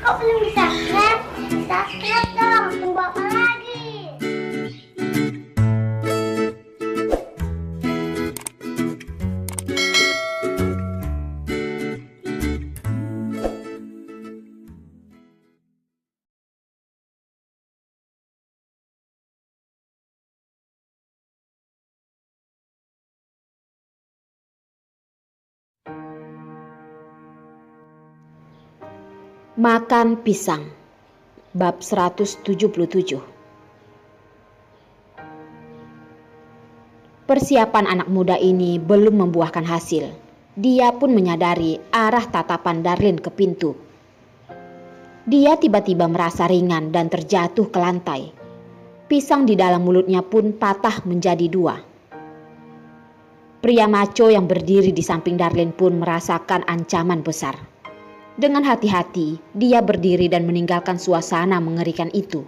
kok belum subscribe? Subscribe dong, tunggu apa lagi? Makan pisang. Bab 177. Persiapan anak muda ini belum membuahkan hasil. Dia pun menyadari arah tatapan Darlin ke pintu. Dia tiba-tiba merasa ringan dan terjatuh ke lantai. Pisang di dalam mulutnya pun patah menjadi dua. Pria maco yang berdiri di samping Darlin pun merasakan ancaman besar. Dengan hati-hati, dia berdiri dan meninggalkan suasana mengerikan itu.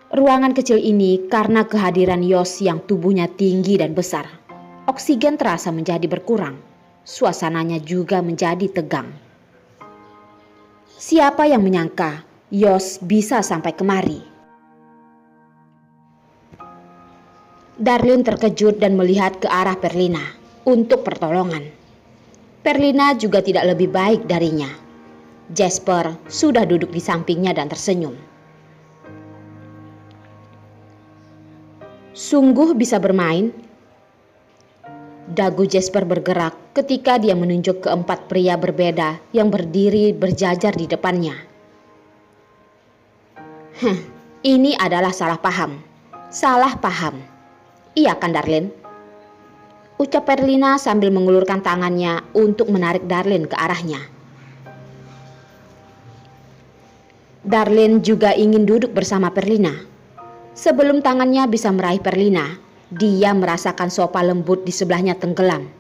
Ruangan kecil ini karena kehadiran Yos yang tubuhnya tinggi dan besar. Oksigen terasa menjadi berkurang. Suasananya juga menjadi tegang. Siapa yang menyangka Yos bisa sampai kemari? Darlin terkejut dan melihat ke arah Perlina untuk pertolongan. Perlina juga tidak lebih baik darinya. Jasper sudah duduk di sampingnya dan tersenyum. Sungguh bisa bermain. Dagu Jasper bergerak ketika dia menunjuk ke 4 pria berbeda yang berdiri berjajar di depannya. Ini adalah salah paham. Salah paham. Iya kan, Darlin? Ucap Perlina sambil mengulurkan tangannya untuk menarik Darlin ke arahnya. Darlin juga ingin duduk bersama Perlina. Sebelum tangannya bisa meraih Perlina, dia merasakan sofa lembut di sebelahnya tenggelam.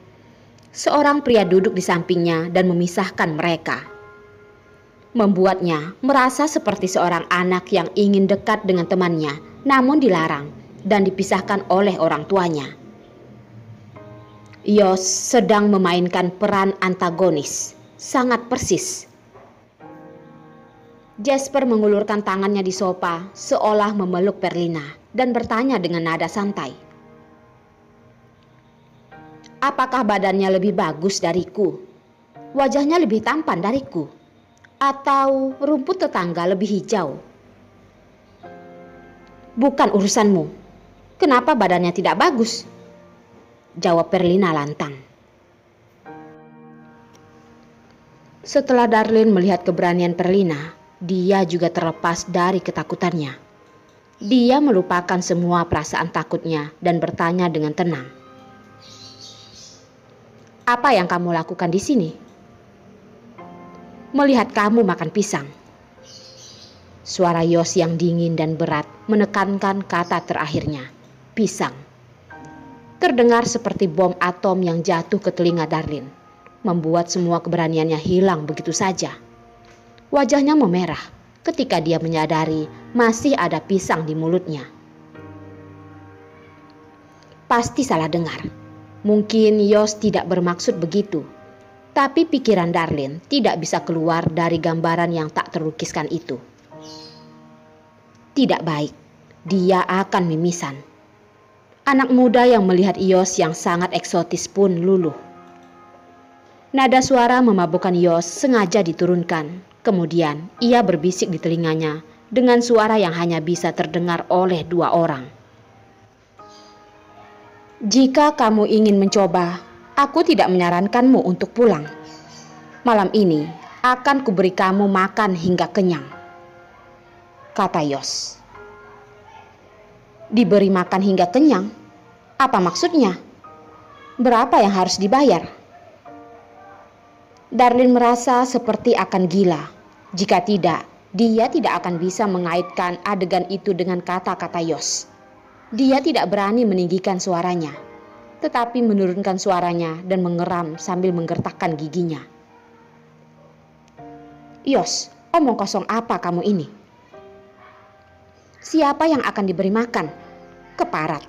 Seorang pria duduk di sampingnya dan memisahkan mereka. Membuatnya merasa seperti seorang anak yang ingin dekat dengan temannya, namun dilarang dan dipisahkan oleh orang tuanya. Yos sedang memainkan peran antagonis, sangat persis. Jasper mengulurkan tangannya di sofa seolah memeluk Perlina dan bertanya dengan nada santai. Apakah badannya lebih bagus dariku? Wajahnya lebih tampan dariku? Atau rumput tetangga lebih hijau? Bukan urusanmu. Kenapa badannya tidak bagus? Jawab Perlina lantang. Setelah Darlin melihat keberanian Perlina, dia juga terlepas dari ketakutannya. Dia melupakan semua perasaan takutnya dan bertanya dengan tenang. Apa yang kamu lakukan di sini? Melihat kamu makan pisang. Suara Yos yang dingin dan berat menekankan kata terakhirnya, pisang. Terdengar seperti bom atom yang jatuh ke telinga Darlin, membuat semua keberaniannya hilang begitu saja. Wajahnya memerah ketika dia menyadari masih ada pisang di mulutnya. Pasti salah dengar. Mungkin Yos tidak bermaksud begitu. Tapi pikiran Darlin tidak bisa keluar dari gambaran yang tak terlukiskan itu. Tidak baik, dia akan mimisan. Anak muda yang melihat Yos yang sangat eksotis pun luluh. Nada suara memabukkan Yos sengaja diturunkan. Kemudian ia berbisik di telinganya dengan suara yang hanya bisa terdengar oleh 2 orang. Jika kamu ingin mencoba, aku tidak menyarankanmu untuk pulang. Malam ini akan kuberi kamu makan hingga kenyang, kata Yos. Diberi makan hingga kenyang? Apa maksudnya? Berapa yang harus dibayar? Darlin merasa seperti akan gila. Jika tidak, dia tidak akan bisa mengaitkan adegan itu dengan kata-kata Yos. Dia tidak berani meninggikan suaranya, tetapi menurunkan suaranya dan mengeram sambil menggertakkan giginya. Yos, omong kosong apa kamu ini? Siapa yang akan diberi makan? Keparat.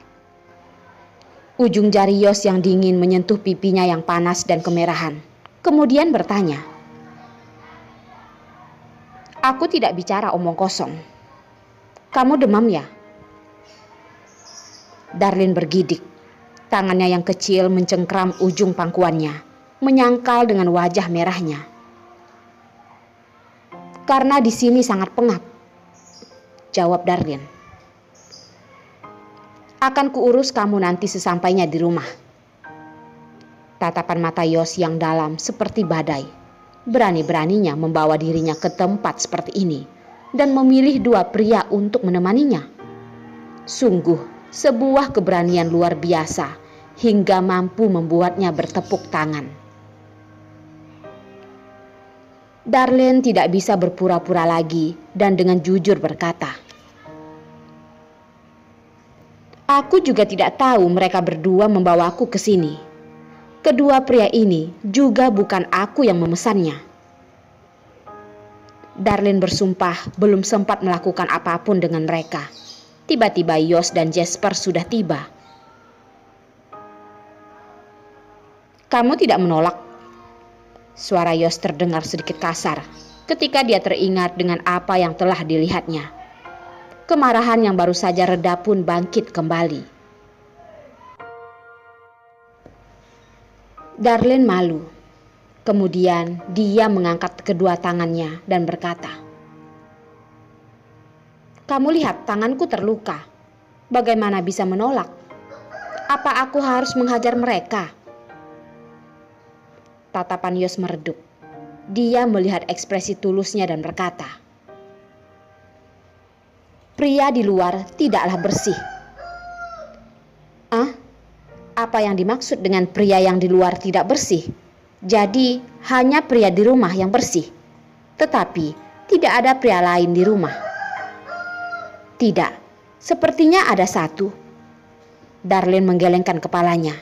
Ujung jari Yos yang dingin menyentuh pipinya yang panas dan kemerahan. Kemudian bertanya, Aku tidak bicara omong kosong. Kamu demam ya? Darlin bergidik. Tangannya yang kecil mencengkram ujung pangkuannya, menyangkal dengan wajah merahnya. Karena di sini sangat pengap, jawab Darlin. Akan kuurus kamu nanti sesampainya di rumah. Tatapan mata Yos yang dalam seperti badai. Berani-beraninya membawa dirinya ke tempat seperti ini dan memilih dua pria untuk menemaninya. Sungguh sebuah keberanian luar biasa hingga mampu membuatnya bertepuk tangan. Darlin tidak bisa berpura-pura lagi dan dengan jujur berkata, "Aku juga tidak tahu mereka berdua membawaku ke sini. Kedua pria ini juga bukan aku yang memesannya." Darlin bersumpah belum sempat melakukan apapun dengan mereka. Tiba-tiba Yos dan Jasper sudah tiba. "Kamu tidak menolak?" Suara Yos terdengar sedikit kasar ketika dia teringat dengan apa yang telah dilihatnya. Kemarahan yang baru saja reda pun bangkit kembali. Darlin malu. Kemudian dia mengangkat kedua tangannya dan berkata, "Kamu lihat tanganku terluka. Bagaimana bisa menolak? Apa aku harus menghajar mereka?" Tatapan Yos meredup. Dia melihat ekspresi tulusnya dan berkata, "Pria di luar tidaklah bersih." Apa yang dimaksud dengan pria yang di luar tidak bersih? Jadi hanya pria di rumah yang bersih, tetapi tidak ada pria lain di rumah. Tidak, sepertinya ada satu. Darlin menggelengkan kepalanya.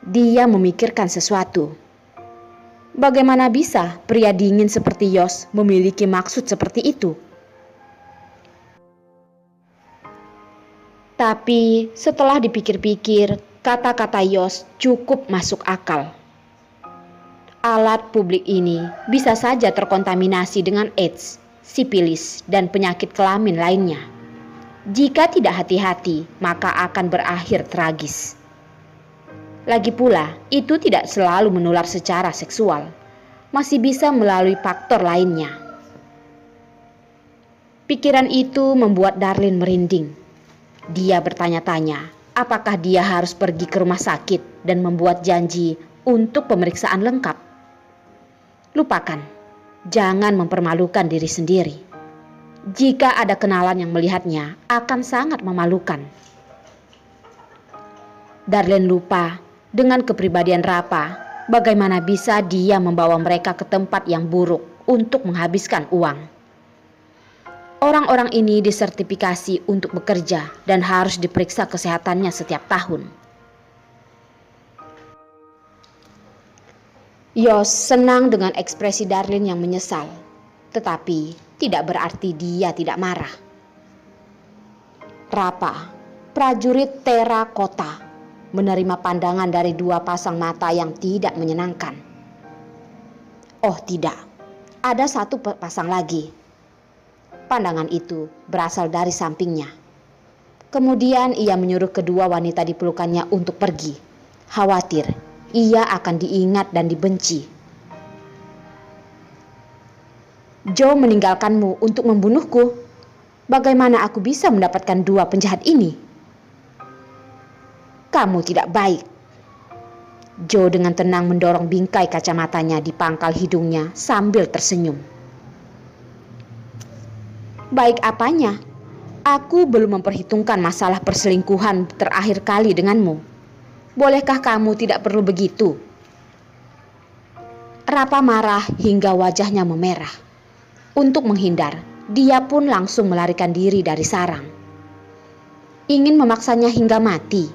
Dia memikirkan sesuatu. Bagaimana bisa pria dingin seperti Yos memiliki maksud seperti itu? Tapi setelah dipikir-pikir, kata-kata Yos cukup masuk akal. Alat publik ini bisa saja terkontaminasi dengan AIDS, sipilis, dan penyakit kelamin lainnya. Jika tidak hati-hati, maka akan berakhir tragis. Lagi pula, itu tidak selalu menular secara seksual. Masih bisa melalui faktor lainnya. Pikiran itu membuat Darlin merinding. Dia bertanya-tanya, apakah dia harus pergi ke rumah sakit dan membuat janji untuk pemeriksaan lengkap. Lupakan, jangan mempermalukan diri sendiri. Jika ada kenalan yang melihatnya, akan sangat memalukan. Darlin lupa dengan kepribadian Rapa, bagaimana bisa dia membawa mereka ke tempat yang buruk untuk menghabiskan uang. Orang-orang ini disertifikasi untuk bekerja dan harus diperiksa kesehatannya setiap tahun. Yos senang dengan ekspresi Darlin yang menyesal, tetapi tidak berarti dia tidak marah. Rapa, prajurit terakota, menerima pandangan dari dua pasang mata yang tidak menyenangkan. Oh tidak, ada satu pasang lagi. Pandangan itu berasal dari sampingnya. Kemudian ia menyuruh kedua wanita di pelukannya untuk pergi. Khawatir ia akan diingat dan dibenci. "Joe meninggalkanmu untuk membunuhku. Bagaimana aku bisa mendapatkan dua penjahat ini?" "Kamu tidak baik." Joe dengan tenang mendorong bingkai kacamatanya di pangkal hidungnya sambil tersenyum. "Baik apanya? Aku belum memperhitungkan masalah perselingkuhan terakhir kali denganmu. Bolehkah kamu tidak perlu begitu?" Rapa marah hingga wajahnya memerah. Untuk menghindar, dia pun langsung melarikan diri dari sarang. Ingin memaksanya hingga mati.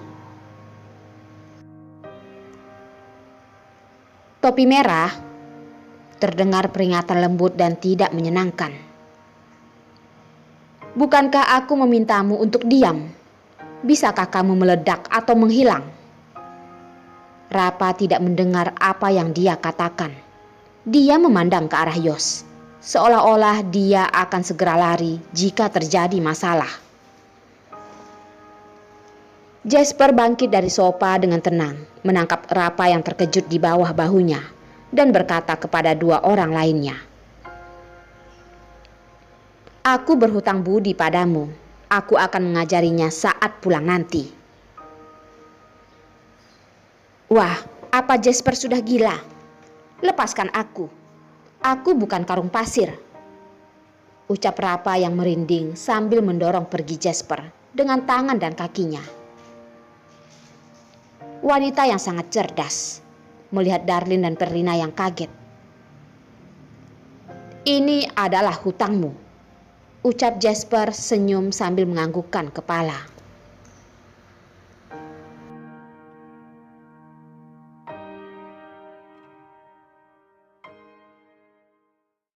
"Topi merah," terdengar peringatan lembut dan tidak menyenangkan. "Bukankah aku memintamu untuk diam? Bisakah kamu meledak atau menghilang?" Rapa tidak mendengar apa yang dia katakan. Dia memandang ke arah Yos. seolah-olah dia akan segera lari jika terjadi masalah. Jasper bangkit dari sofa dengan tenang, menangkap Rapa yang terkejut di bawah bahunya, dan berkata kepada dua orang lainnya, "Aku berhutang budi padamu. Aku akan mengajarinya saat pulang nanti." "Wah, apa Jasper sudah gila? Lepaskan aku. Aku bukan karung pasir," ucap Rapa yang merinding sambil mendorong pergi Jasper dengan tangan dan kakinya. Wanita yang sangat cerdas melihat Darlin dan Perlina yang kaget. "Ini adalah hutangmu," ucap Jasper senyum sambil menganggukkan kepala.